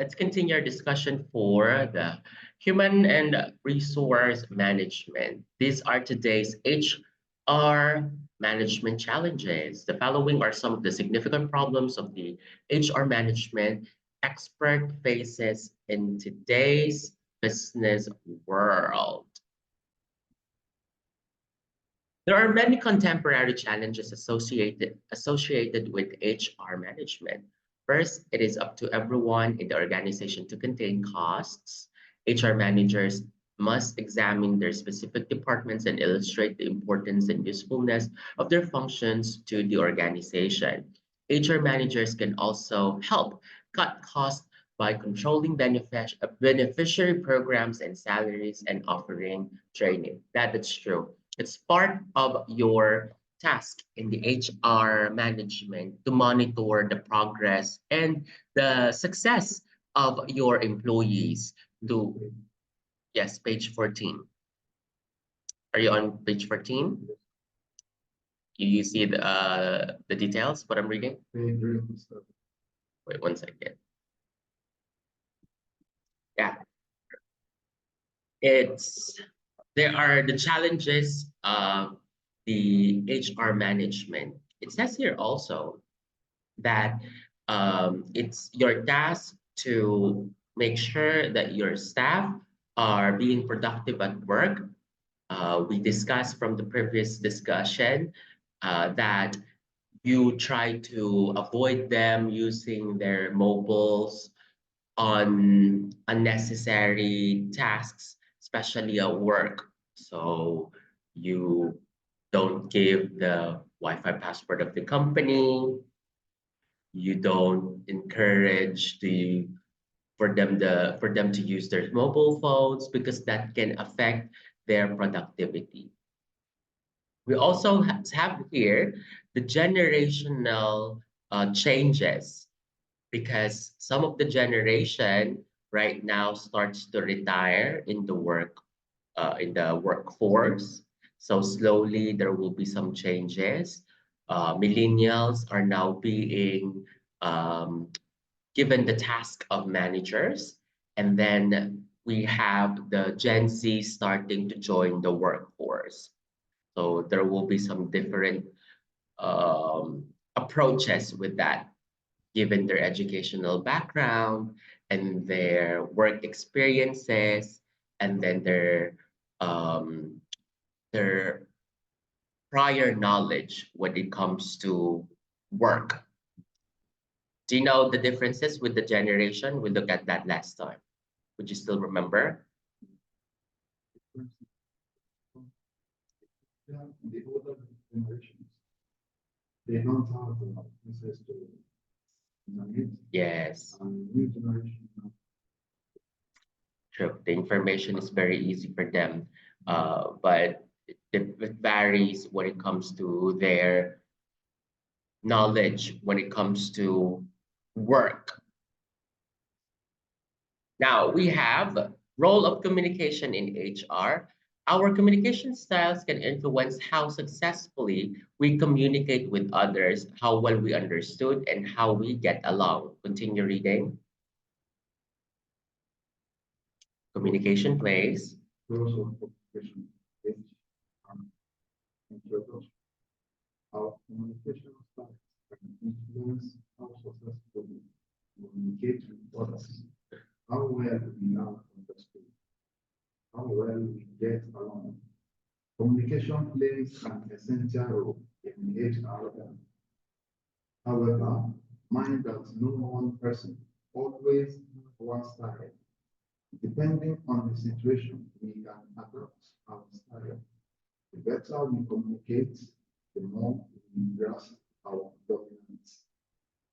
Let's continue our discussion for the human and resource management. These are today's HR management challenges. The following are some of the significant problems of the HR management expert faces in today's business world. There are many contemporary challenges associated with HR management. First, it is up to everyone in the organization to contain costs. HR managers must examine their specific departments and illustrate the importance and usefulness of their functions to the organization. HR managers can also help cut costs by controlling beneficiary programs and salaries and offering training. That is true. It's part of your task in the HR management to monitor the progress and the success of your employees. To yes, page 14. Are you on page 14? You see the details, what I'm reading? Wait 1 second. Yeah. There are the challenges of the HR management. It says here also that it's your task to make sure that your staff are being productive at work. We discussed from the previous discussion that you try to avoid them using their mobiles on unnecessary tasks, especially at work. So you don't give the Wi-Fi password of the company. You don't encourage for them to use their mobile phones because that can affect their productivity. We also have here the generational changes, because some of the generation right now starts to retire in the workforce. So slowly there will be some changes. Millennials are now being given the task of managers, and then we have the Gen Z starting to join the workforce. So there will be some different approaches with that, given their educational background and their work experiences, and then their prior knowledge when it comes to work. Do you know the differences with the generation? We looked at that last time. Would you still remember? Yeah, the older generations, they don't have access to internet. Yes. New generation. True. The information is very easy for them, but it varies when it comes to their knowledge, when it comes to work. Now we have role of communication in HR. Our communication styles can influence how successfully we communicate with others, how well we understood, and how we get along. Continue reading. Communication plays. Those of communication age introduction. Our communication styles can influence how successfully we communicate with others, how well we are understood, how well we get along. Communication plays an essential role in HR. However, mind that no one person always one style. Depending on the situation, we can adopt our style. The better we communicate, the more we grasp our dominance.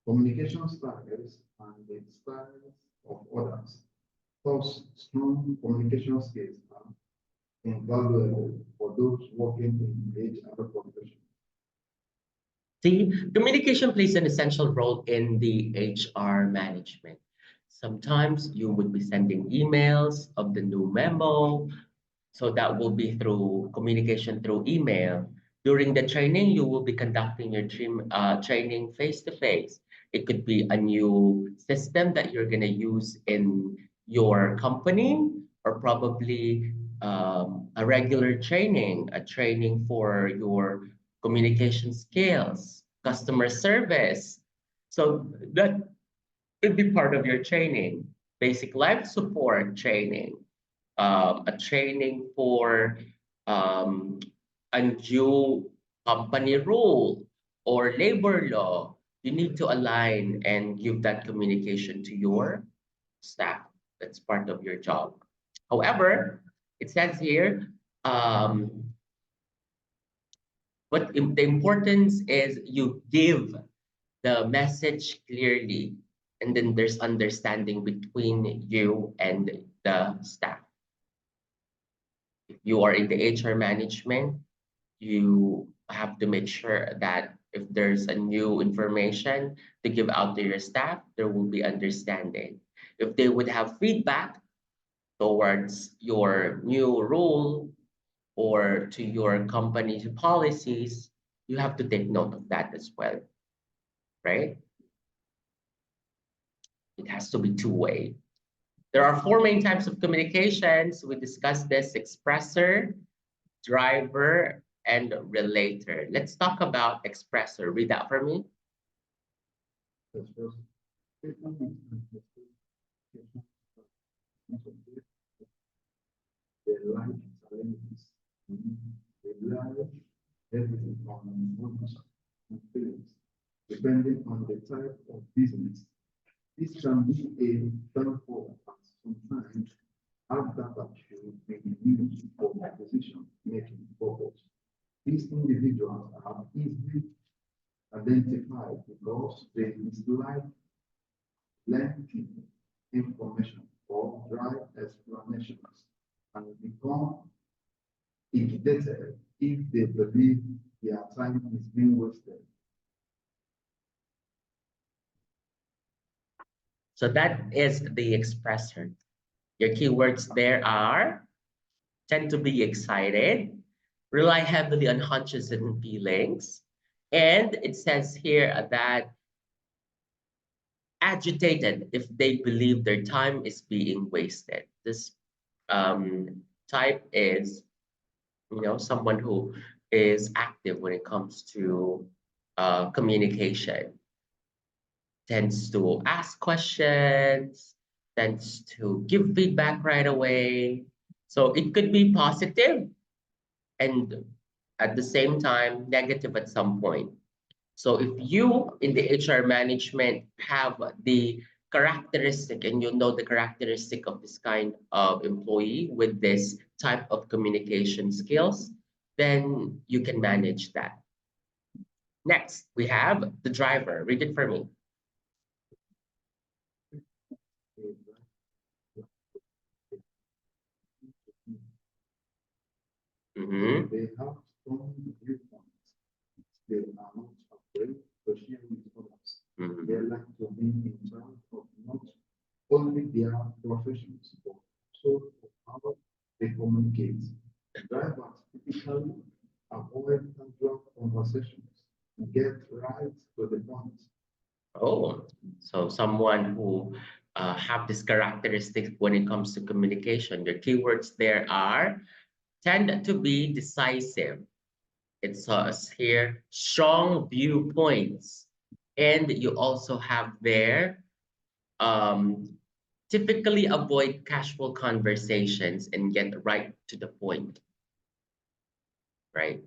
Communication styles and the styles of others. Thus, strong communication skills are invaluable for those working in HR profession. See, communication plays an essential role in the HR management. Sometimes you would be sending emails of the new memo, so that will be through communication through email. During the training, you will be conducting your training face to face. It could be a new system that you're going to use in your company, or probably a regular training, a training for your communication skills, customer service. So that could be part of your training, basic life support training, a training for um, a new company rule or labor law. You need to align and give that communication to your staff. That's part of your job. However, it says here, the importance is you give the message clearly, and then there's understanding between you and the staff. If you are in the HR management, you have to make sure that if there's a new information to give out to your staff, there will be understanding. If they would have feedback towards your new rule or to your company's policies, you have to take note of that as well, right? It has to be two-way. There are four main types of communications. We discussed this: expressor, driver, and relator. Let's talk about expressor. Read that for me. Their life challenges, rely heavily on emotions and feelings, depending on the type of business. This can be a downfall, but sometimes our data should be used for decision making purpose. These individuals are easily identified because they dislike lengthy information or dry explanations and become irritated if they believe their time is being wasted. So that is the expressor. Your keywords there are tend to be excited, rely heavily on hunches and feelings, and it says here that agitated if they believe their time is being wasted. This type is, someone who is active when it comes to communication, tends to ask questions, tends to give feedback right away. So it could be positive and at the same time negative at some point. So if you in the HR management have the characteristic and you know the characteristic of this kind of employee with this type of communication skills, then you can manage that. Next, we have the driver. Read it for me. Mm-hmm. They have strong viewpoints. They are not afraid to share with others. Mm-hmm. They like to be in charge of not only their professions, but also of how they communicate. Drivers typically avoid casual conversations and get right to the point. Oh, so someone who have this characteristic when it comes to communication. Your keywords there are tend to be decisive. It says here strong viewpoints, and you also have there um, typically avoid casual conversations and get right to the point, right?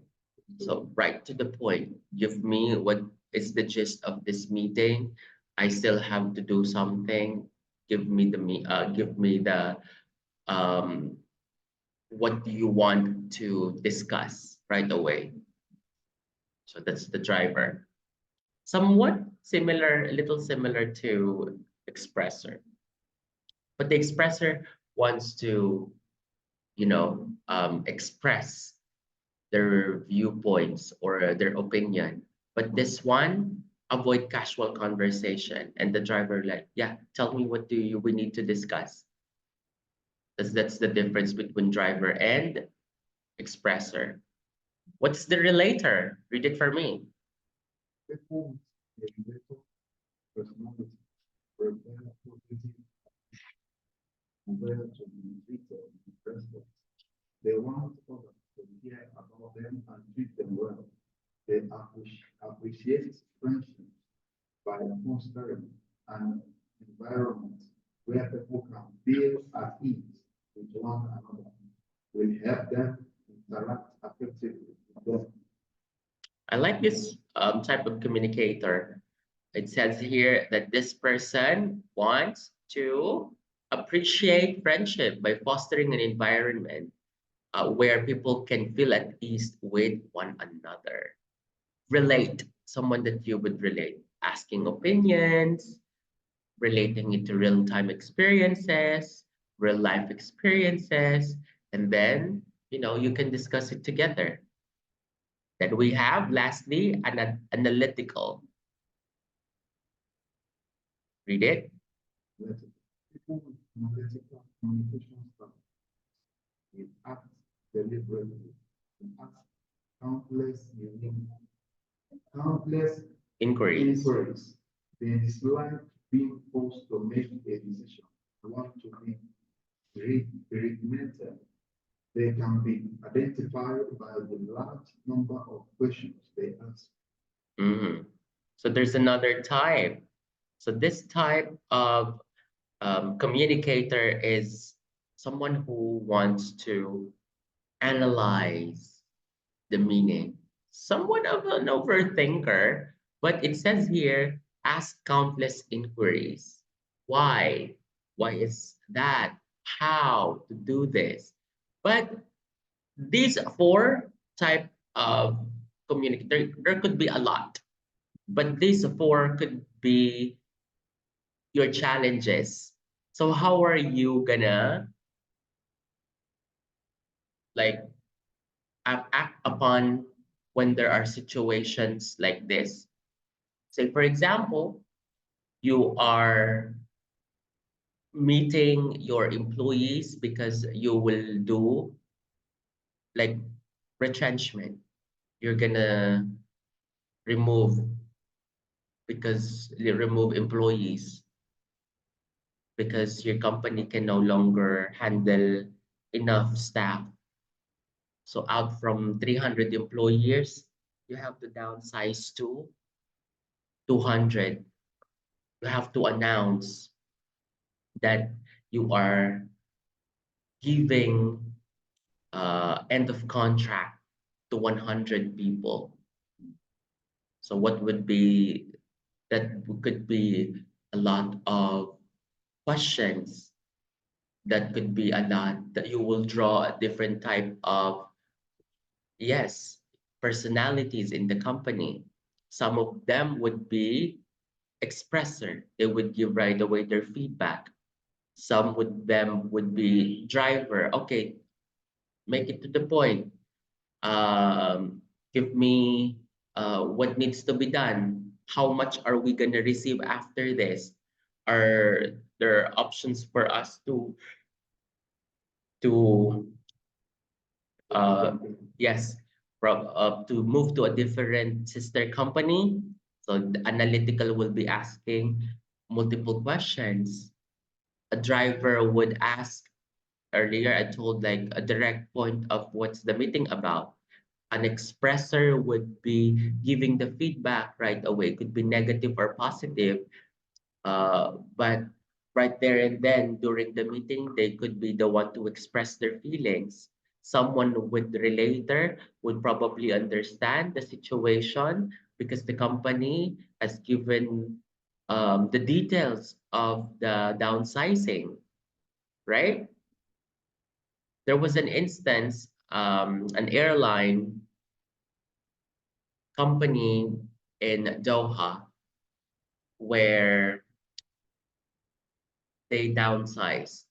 So right to the point. Give me what is the gist of this meeting. I still have to do something. Give me the um, what do you want to discuss right away. So that's the driver. Somewhat similar, a little similar to expressor, but the expressor wants to, express their viewpoints or their opinion. But this one, avoid casual conversation. And the driver like, yeah, tell me what do you we need to discuss. That's the difference between driver and expressor. What's the relator? Read it for me. Performance, a relator personality, prepare positive well to be treated with respect. They want others to care about them and treat them well. They appreciate friendship by fostering an environment where people can feel at ease with one another. Will help them interact effectively with them. I like this type of communicator. It says here that this person wants to appreciate friendship by fostering an environment where people can feel at ease with one another. Relate, someone that you would relate, asking opinions, relating it to real time experiences, real life experiences, and then, you can discuss it together. Then we have, lastly, analytical. Read it. Let people with analytical communication style will act deliberately and ask countless unique, countless Inquiries. inquiries. They dislike being forced to make a decision. They want to be regimented. They can be identified by the large number of questions they ask. Mhm. So there's another type. So this type of communicator is someone who wants to analyze the meaning. Somewhat of an overthinker, but it says here, ask countless inquiries. Why? Why is that? How to do this? But these four type of communicator, there could be a lot, but these four could be your challenges. So how are you gonna like act upon when there are situations like this? Say, for example, you are meeting your employees because you will do like retrenchment. You're gonna remove because you remove employees because your company can no longer handle enough staff. So out from 300 employees, you have to downsize to 200. You have to announce that you are giving end of contract to 100 people. So what would be that could be a lot of questions, that could be a lot that you will draw a different type of, yes, personalities in the company. Some of them would be expressor. They would give right away their feedback. Some would them would be driver. Okay, make it to the point. Give me what needs to be done. How much are we gonna receive after this? Are there options for us to uh, yes, to move to a different sister company? So the analytical will be asking multiple questions. A driver would ask, earlier I told like a direct point of what's the meeting about. An expressor would be giving the feedback right away, could be negative or positive. But right there and then during the meeting, they could be the one to express their feelings. Someone with relator would probably understand the situation because the company has given the details of the downsizing, right? There was an instance, an airline company in Doha where they downsized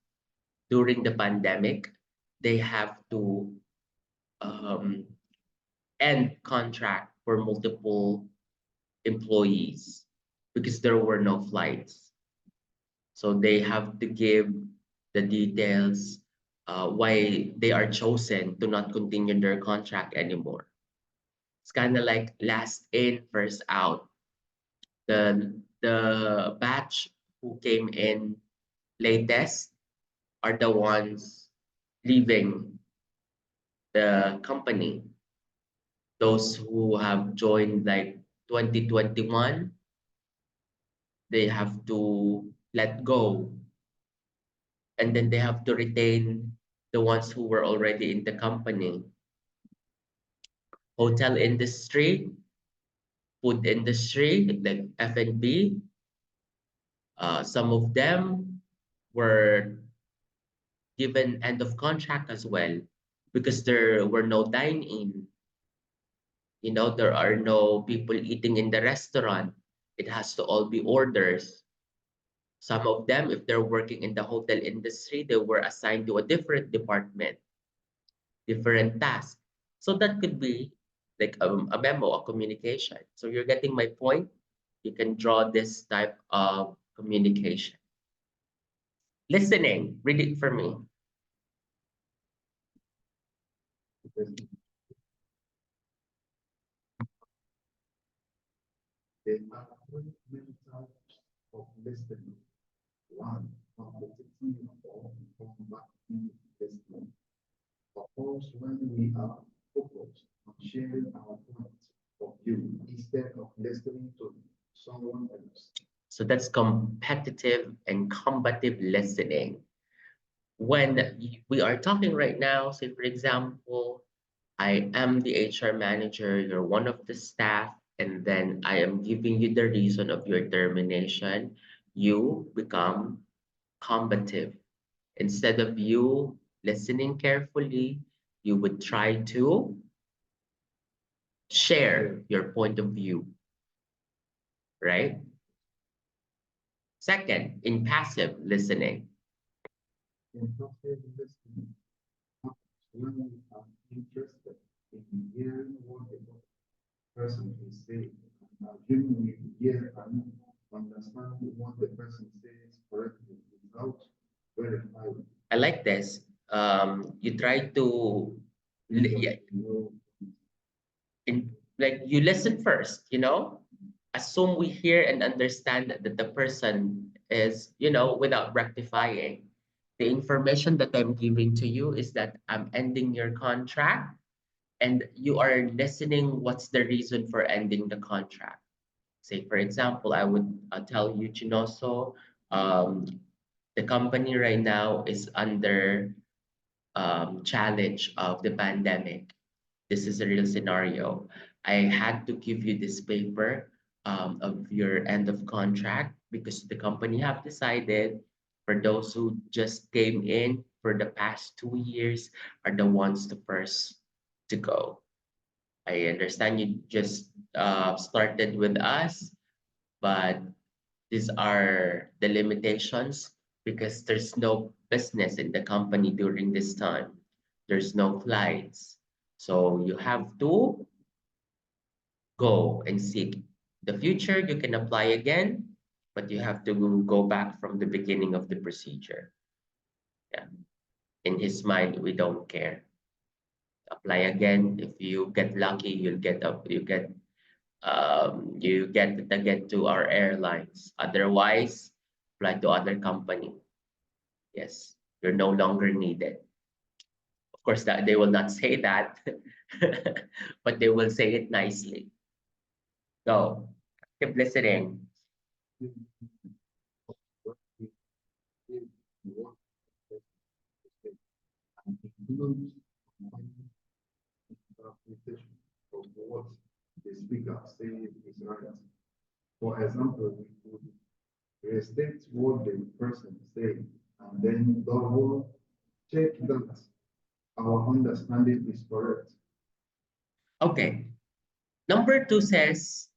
during the pandemic. They have to um, end contract for multiple employees because there were no flights. So they have to give the details why they are chosen to not continue their contract anymore. It's kind of like last in, first out. The the batch who came in latest are the ones leaving the company. Those who have joined like 2021, they have to let go, and then they have to retain the ones who were already in the company. Hotel industry, food industry, like F&B, some of them were given end of contract as well because there were no dine-in. You know, there are no people eating in the restaurant. It has to all be orders. Some of them, if they're working in the hotel industry, they were assigned to a different department, different task. So that could be like a memo, a communication. So you're getting my point. You can draw this type of communication. Listening, read it for me. Because there are three main types of listening. One, competitive or combating listening. Of course, when we are focused on sharing our point of view instead of listening to someone else. So that's competitive and combative listening. When we are talking right now, say for example, I am the HR manager, you're one of the staff, and then I am giving you the reason of your termination, you become combative. Instead of you listening carefully, you would try to share your point of view, right? Second, in passive listening. In passive listening, when we are interested in hearing what the person is saying, and assuming we hear and understand what the person says correctly without verifying. I like this. You try to yeah, No, like you listen first, you know, assume we hear and understand that the person is, you know, without rectifying. The information that I'm giving to you is that I'm ending your contract and you are listening what's the reason for ending the contract. Say, for example, I would tell you, Chinoso, um, the company right now is under challenge of the pandemic. This is a real scenario. I had to give you this paper of your end of contract because the company have decided for those who just came in for the past 2 years are the ones the first to go. I understand you just started with us, but these are the limitations because there's no business in the company during this time. There's no flights. So you have to go and seek. The future, you can apply again, but you have to go back from the beginning of the procedure. Yeah. In his mind, we don't care. Apply again. If you get lucky, you'll get up. You get to get to our airlines. Otherwise, apply to other company. Yes, you're no longer needed. Of course, that they will not say that, but they will say it nicely. Go, keep listening. what we give, what the person says, and include interpretation of what the speaker says is right. For example, we could restate what the person said and then double check that our understanding is correct. Okay. Number two says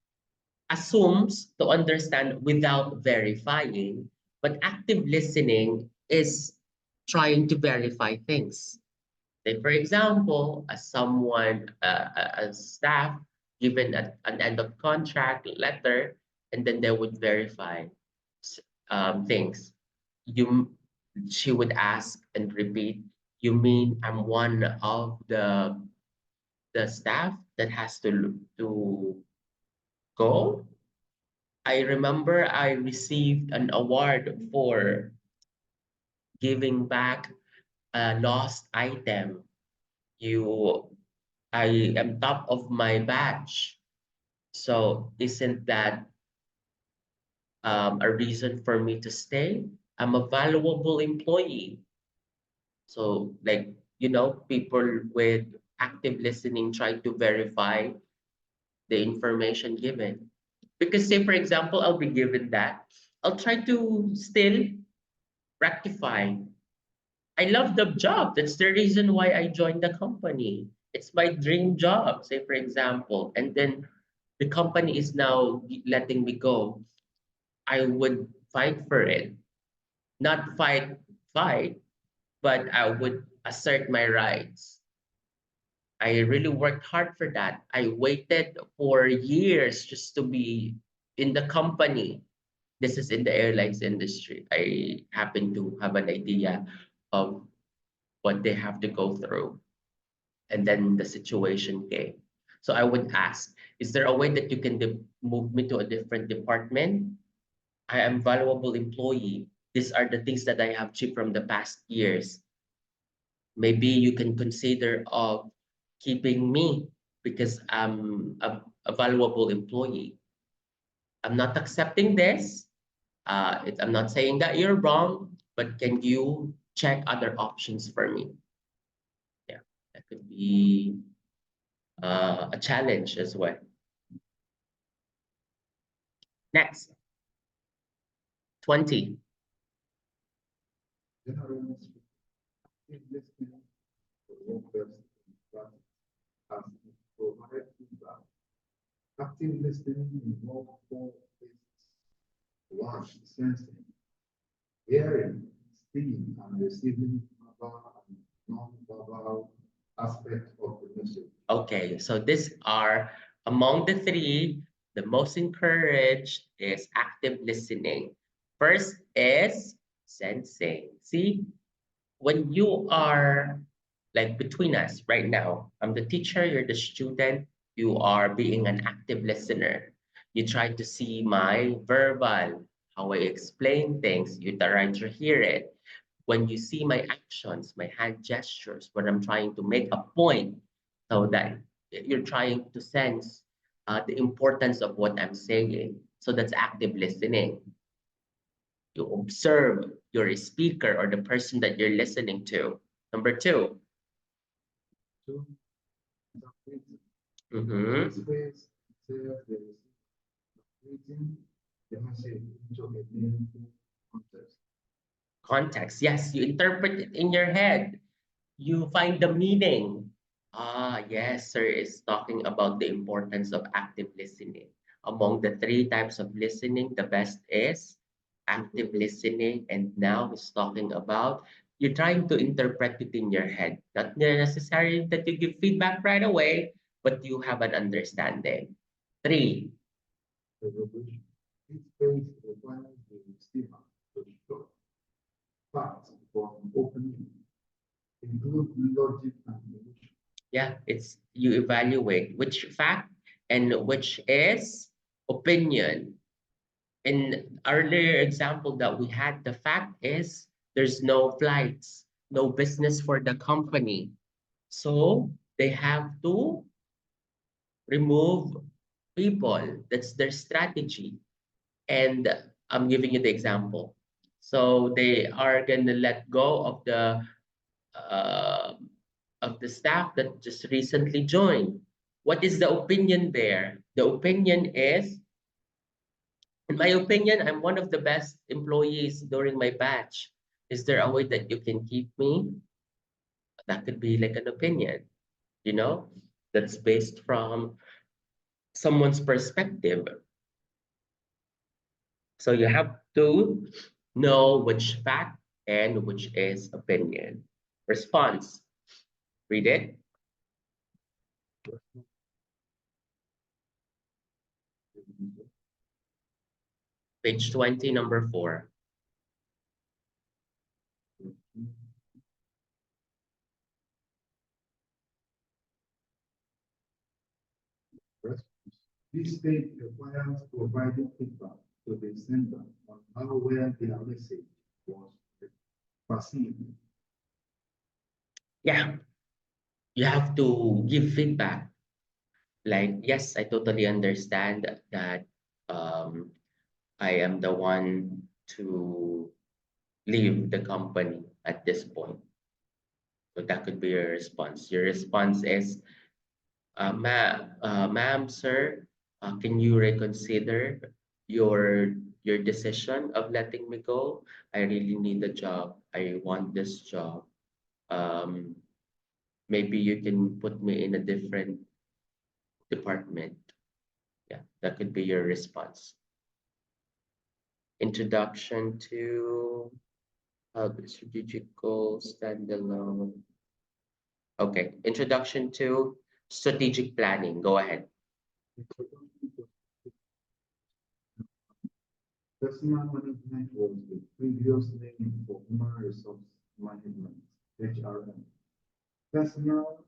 assumes to understand without verifying, but active listening is trying to verify things. Say, for example, as someone, as staff, given an end of contract letter, and then they would verify things. You, she would ask and repeat, "You mean I'm one of the staff that has to go?" I remember I received an award for giving back a lost item. You, I am top of my batch. So isn't that a reason for me to stay? I'm a valuable employee. So like, people with active listening try to verify the information given. Because say, for example, I'll be given that. I'll try to still rectify. I love the job. That's the reason why I joined the company. It's my dream job, say, for example. And then the company is now letting me go. I would fight for it. Not fight, but I would assert my rights. I really worked hard for that. I waited for years just to be in the company. This is in the airlines industry. I happen to have an idea of what they have to go through. And then the situation came. So I would ask, is there a way that you can move me to a different department? I am valuable employee. These are the things that I have achieved from the past years. Maybe you can consider of keeping me because I'm a valuable employee. I'm not accepting this. I'm not saying that you're wrong, but can you check other options for me? Yeah, that could be a challenge as well. Next, 20. Generally speaking, active listening to one person as it provides feedback. Active listening involves four phases. One, sensing, hearing, seeing, and receiving verbal and non-verbal aspects of the message. Okay, so these are among the three, the most encouraged is active listening. First is sensing. See, when you are like between us right now, I'm the teacher, you're the student, you are being an active listener. You try to see my verbal, how I explain things, you try to hear it. When you see my actions, my hand gestures, when I'm trying to make a point, so that you're trying to sense the importance of what I'm saying. So that's active listening. You observe your speaker or the person that you're listening to. Number two. Two, interpreting. Mhm. This phase says there is interpreting the message into a meaningful context. Context. Yes, you interpret it in your head. You find the meaning. Ah, yes, sir is talking about the importance of active listening. Among the three types of listening, the best is active listening. And now he's talking about you're trying to interpret it in your head. Not necessarily that you give feedback right away, but you have an understanding. Three. Resolution. This phase requires the receiver to show facts from opening, include logic and emotion. Yeah, it's you evaluate which fact and which is opinion. In earlier example that we had, the fact is there's no flights, no business for the company. So they have to remove people. That's their strategy. And I'm giving you the example. So they are gonna let go uh, of the staff that just recently joined. What is the opinion there? The opinion is, in my opinion, I'm one of the best employees during my batch. Is there a way that you can keep me? That could be like an opinion, you know, that's based from someone's perspective. So you have to know which fact and which is opinion. Response. Read it. Page 20, number 4. Response. This stage requires providing feedback to the sender on how well their message was perceived. Yeah, you have to give feedback. Like, yes, I totally understand that I am the one to leave the company at this point. So that could be your response. Your response is, ma'am, sir, can you reconsider your your decision of letting me go? I really need a job. I want this job. Um, Maybe you can put me in a different department. Yeah, that could be your response. Introduction to how the strategic goals standalone. Okay, introduction to strategic planning. Go ahead. Personal management was the previous name for human resource management, HRM. Personal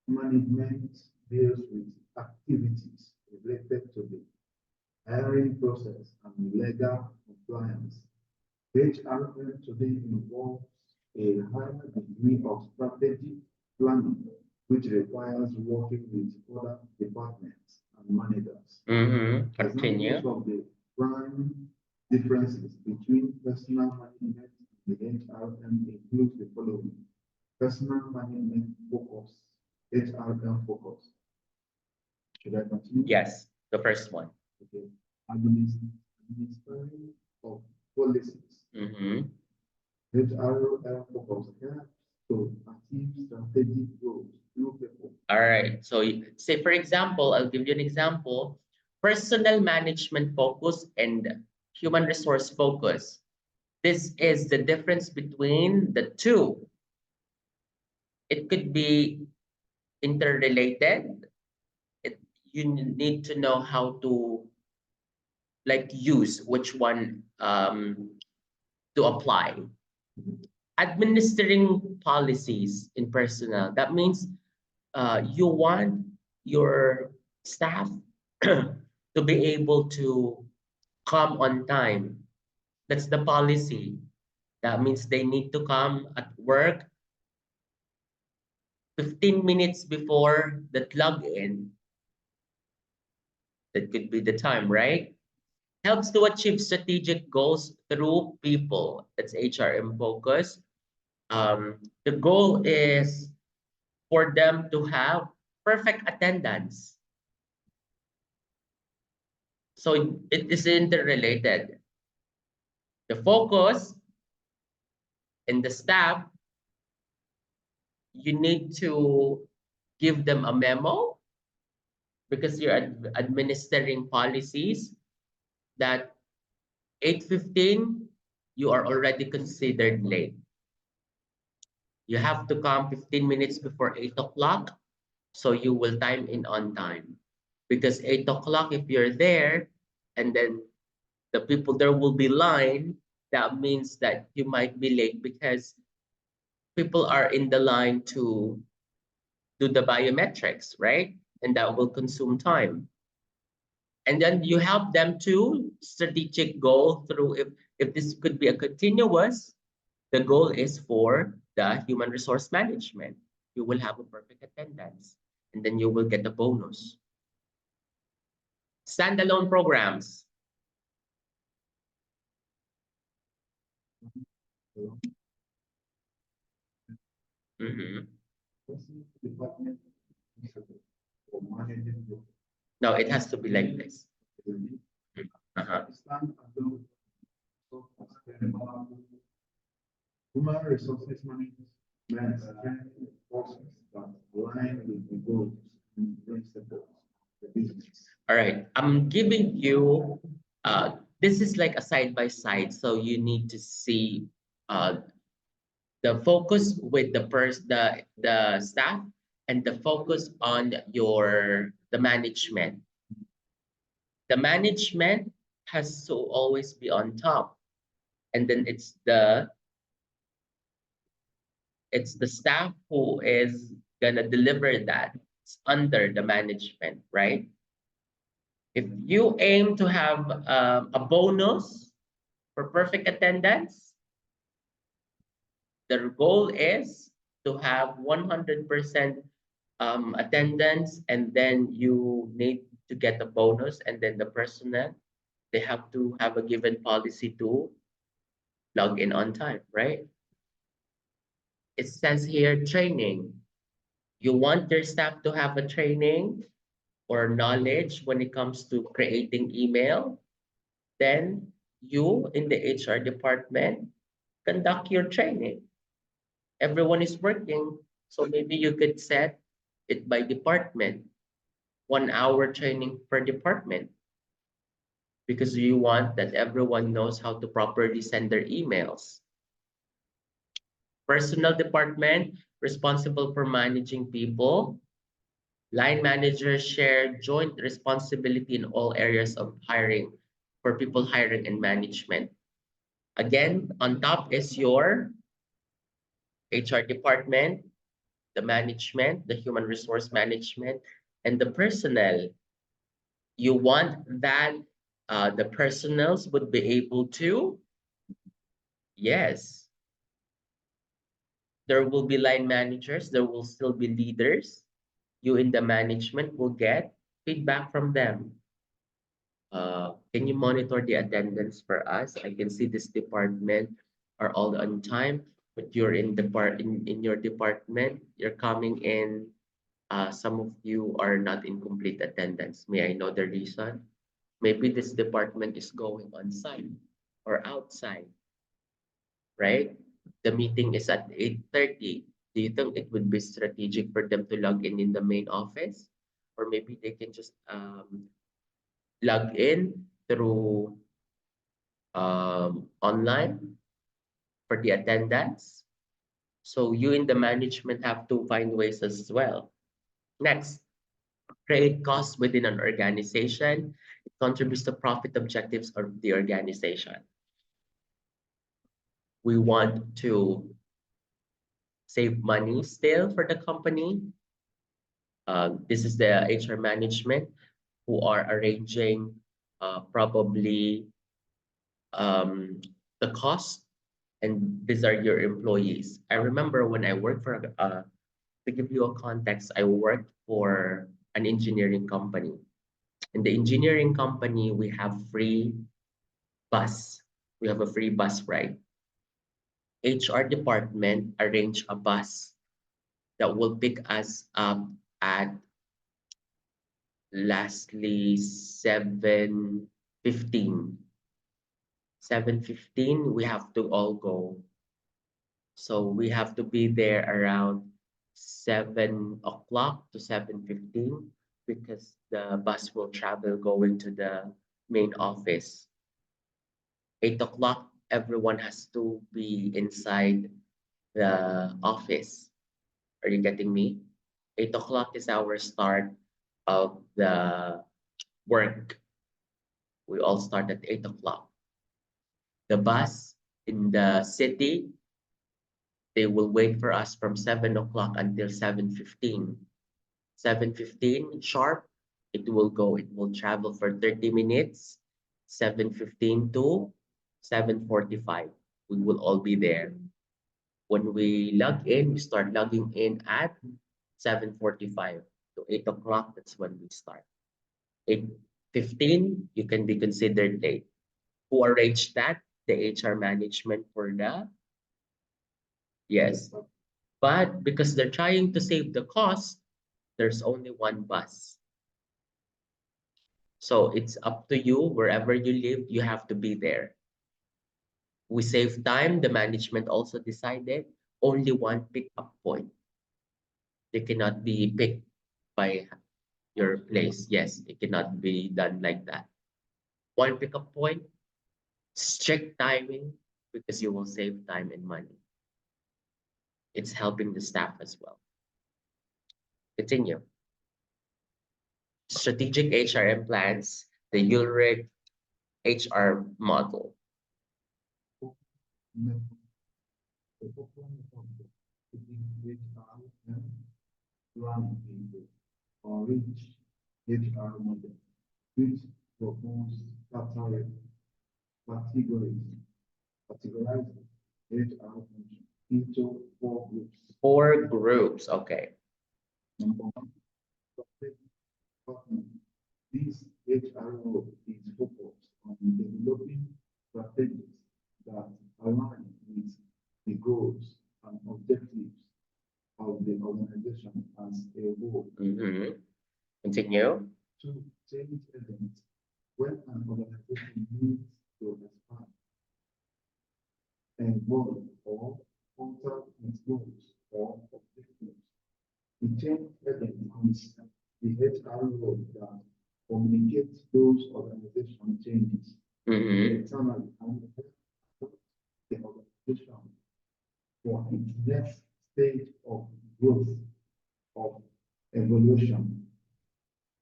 management deals with activities related to the hiring process and legal compliance. HRM today involves a higher degree of strategic planning, which requires working with other departments and managers. Continue. Examples of the prime differences between personal management and the HRM include the following: personal management focus, HRM focus. Should I continue? Yes, the first one. Okay. Administering of policies. HRM focus helps to achieve strategic goals through people. All right. So say, for example, I'll give you an example. Personal management focus and human resource focus. This is the difference between the two. It could be interrelated. You need to know how to like use which one to apply. Administering policies in personnel. That means you want your staff to be able to come on time. That's the policy. That means they need to come at work 15 minutes before the login. That could be the time, right? Helps to achieve strategic goals through people. That's HRM focus. The goal is for them to have perfect attendance. So it is interrelated. The focus in the staff, you need to give them a memo because you're administering policies that 8:15 you are already considered late. You have to come 15 minutes before 8 o'clock, so you will time in on time. Because 8 o'clock, if you're there, and then the people there will be line, that means that you might be late because people are in the line to do the biometrics, right? And that will consume time. And then you help them to strategic goal through if this could be a continuous, the goal is for the human resource management. You will have a perfect attendance and then you will get a bonus. Standalone programs. Department for managing the No, it has to be like this. Human resources management forces that align with the goals and principles of the business. All right, I'm giving you, this is like a side by side. So you need to see the focus with the staff and the focus on the management. The management has to always be on top, and then it's the staff who is gonna deliver that. It's under the management, right? If you aim to have a bonus for perfect attendance, the goal is to have 100% attendance, and then you need to get a bonus, and then the personnel, they have to have a given policy to log in on time, right? It says here training. You want your staff to have a training or knowledge when it comes to creating email, then you in the HR department conduct your training. Everyone is working, so maybe you could set it by department, 1 hour training per department, because you want that everyone knows how to properly send their emails. Personnel department responsible for managing people. Line managers share joint responsibility in all areas of hiring for people hiring and management. Again, on top is your HR department, the management, the human resource management, and the personnel. You want that the personnels would be able to, yes, there will be line managers, there will still be leaders. You in the management will get feedback from them. Can you monitor the attendance for us? I can see this department are all on time, but you're in your department, you're coming in. Some of you are not in complete attendance. May I know the reason? Maybe this department is going on site or outside, right? The meeting is at 8:30. Do you think it would be strategic for them to log in the main office? Or maybe they can just log in through online for the attendance. So you in the management have to find ways as well. Next, create costs within an organization. It contributes to profit objectives of the organization. We want to save money still for the company. This is the HR management who are arranging probably the cost, and these are your employees. I remember when I worked for, to give you a context, I worked for an engineering company. In the engineering company, we have free bus. We have a free bus ride. HR department arrange a bus that will pick us up at lastly 7:15. 7:15, we have to all go. So we have to be there around 7 o'clock to 7:15 because the bus will travel going to the main office. 8 o'clock, everyone has to be inside the office. Are you getting me? 8 o'clock is our start of the work. We all start at 8 o'clock. The bus in the city, they will wait for us from 7 o'clock until 7:15. 7:15 sharp, it will go. It will travel for 30 minutes. 7:15 to 7:45. We will all be there. When we log in, we start logging in at 7:45 to 8 o'clock. That's when we start. 8:15, you can be considered late. Who arranged that? The HR management for the, yes. But because they're trying to save the cost, there's only one bus. So it's up to you, wherever you live, you have to be there. We save time. The management also decided only one pickup point. They cannot be picked by your place. Yes, it cannot be done like that. One pickup point, strict timing, because you will save time and money. It's helping the staff as well. Continue. Strategic HRM plans, the Ulrich HR model. The performance of the HR and run into or reach HR model. which propose categorizes HR function into 4 groups. 4 groups, okay. Number one, strategic development. This HR role is focused on developing strategies that align with the goals and objectives of the organization as a whole. Continue. 2, change agents. When an organization needs to expand, evolve, or alter its goals or objectives, the change agent is the HR role that communicates those organization changes internally and helps the organization for its next stage of growth, of evolution.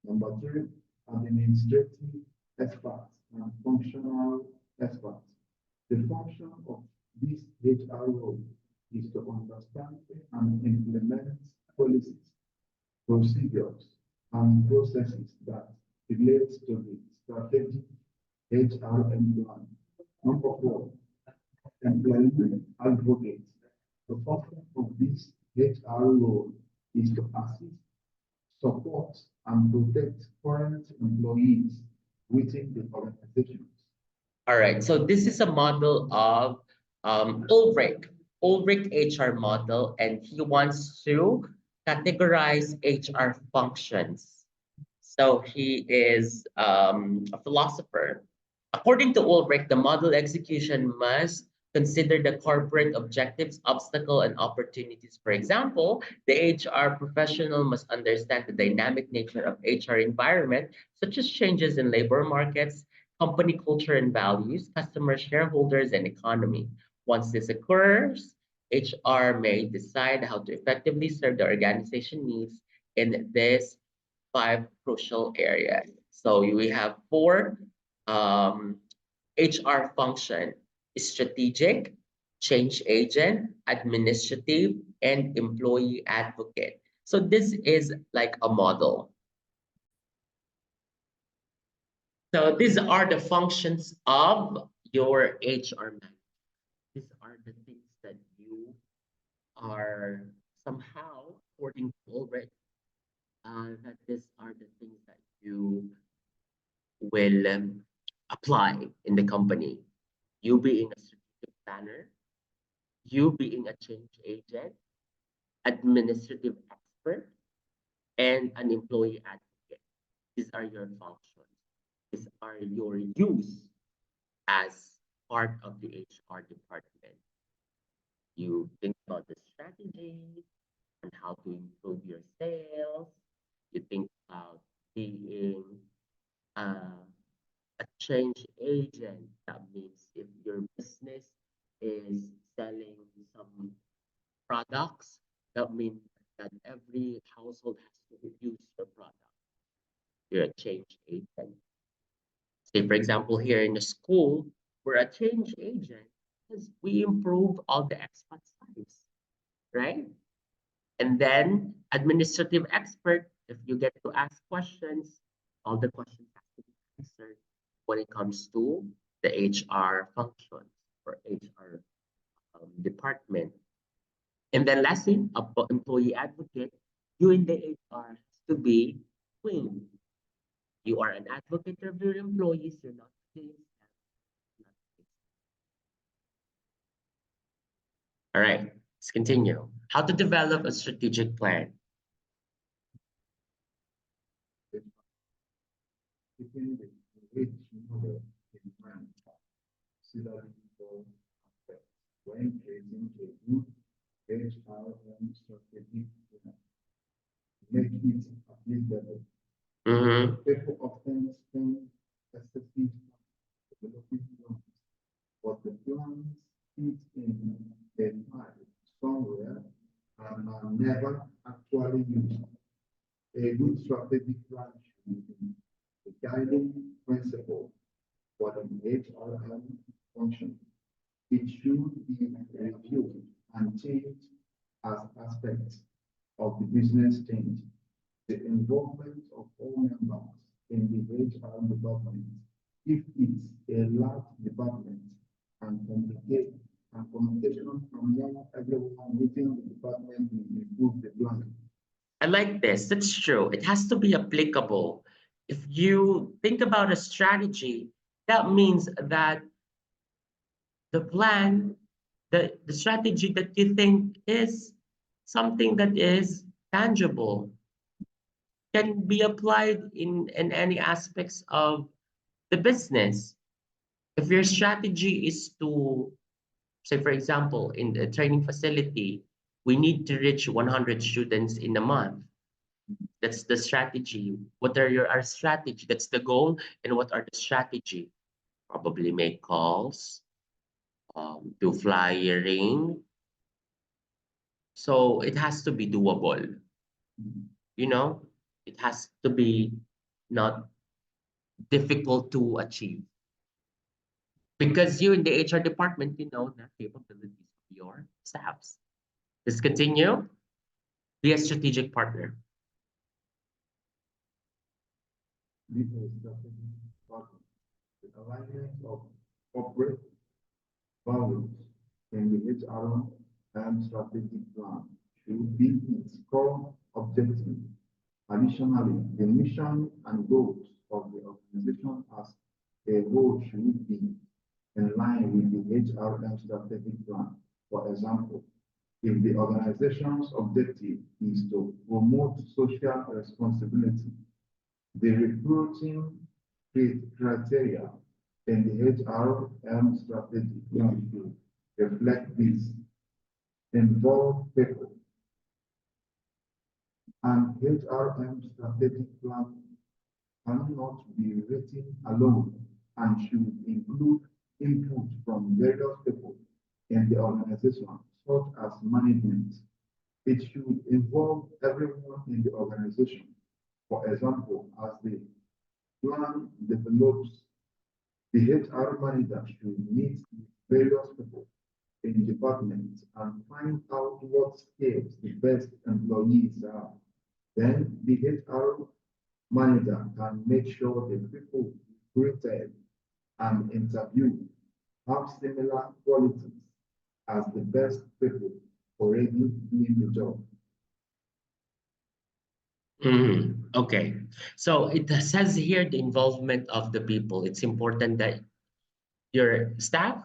Number 3, administrative experts and functional experts. The function of this HR role is to understand and implement policies, procedures, and processes that relate to the strategic HRM plan. Number 4, employee advocate. The function of this HR role is to assist, support, and protect current employees within the organizations. All right, so this is a model of Ulrich HR model, and he wants to categorize HR functions. So he is a philosopher. According to Ulrich, the model execution must consider the corporate objectives, obstacles, and opportunities. For example, the HR professional must understand the dynamic nature of HR environment, such as changes in labor markets, company culture and values, customers, shareholders, and economy. Once this occurs, HR may decide how to effectively serve the organization needs in this 5 crucial areas. So we have 4 HR function: strategic, change agent, administrative, and employee advocate. So this is like a model. So these are the functions of your HR manager. These are the things that you are somehow, according to Ulrich, that these are the things that you will apply in the company. You being a strategic planner, you being a change agent, administrative expert, and an employee advocate. These are your functions. These are your use as part of the HR department. You think about the strategies and how to improve your sales. You think about being a change agent. That means if your business is selling some products, that means that every household has to use your product. You're a change agent. Say, for example, here in the school, we're a change agent because we improve all the expats' lives, right? And then administrative expert, if you get to ask questions, all the questions have to be answered when it comes to the HR function or HR department. And then lastly, employee advocate, you in the HR has to be clean. You are an advocate of your employees, you're not against them. All right, let's continue. How to develop a strategic plan. Keeping the rich model in mind, considering all aspects when creating a good HRM strategic plan. Make it applicable. People often spend excessive time developing plans, but the plans fit in a file somewhere and are never actually used. A good strategic plan should be the guiding principle for the HRM function. It should be reviewed and changed as aspects of the business change. The involvement of all members in the HR department if it's a large department and communication among everyone within the department will improve the plan. I like this. That's true. It has to be applicable. If you think about a strategy, that means that the plan, the strategy that you think is something that is tangible, can be applied in any aspects of the business. If your strategy is to, say, for example, in the training facility, we need to reach 100 students in a month. That's the strategy. What are our strategy? That's the goal. And what are the strategy? Probably make calls, do flyering. So it has to be doable. You know, it has to be not difficult to achieve. Because you in the HR department, you know the capabilities of your staffs. Let's continue. Be a strategic partner. This is strategic partner. The alignment of corporate values in the HR and strategic plan should be its core objective. Additionally, the mission and goals of the organization as a whole should be in line with the HRM strategic plan. For example, if the organization's objective is to promote social responsibility, the recruiting criteria in the HRM strategy plan should reflect this. Involve people. And HRM strategic plan cannot be written alone and should include input from various people in the organization, such as management. It should involve everyone in the organization. For example, as the plan develops, the HR manager should meet with various people in departments and find out what skills the best employees are. Then the HR manager can make sure the people recruited and interviewed have similar qualities as the best people already doing the job. Okay. So it says here the involvement of the people. It's important that your staff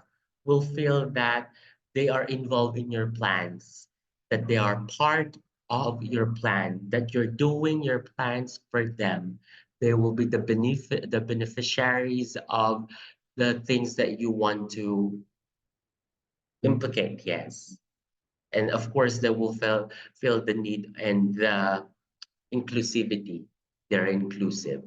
will feel that they are involved in your plans, that they are part of your plan, that you're doing your plans for them. They will be the beneficiaries of the things that you want to implicate, yes. And of course, they will feel the need and the inclusivity. They're inclusive.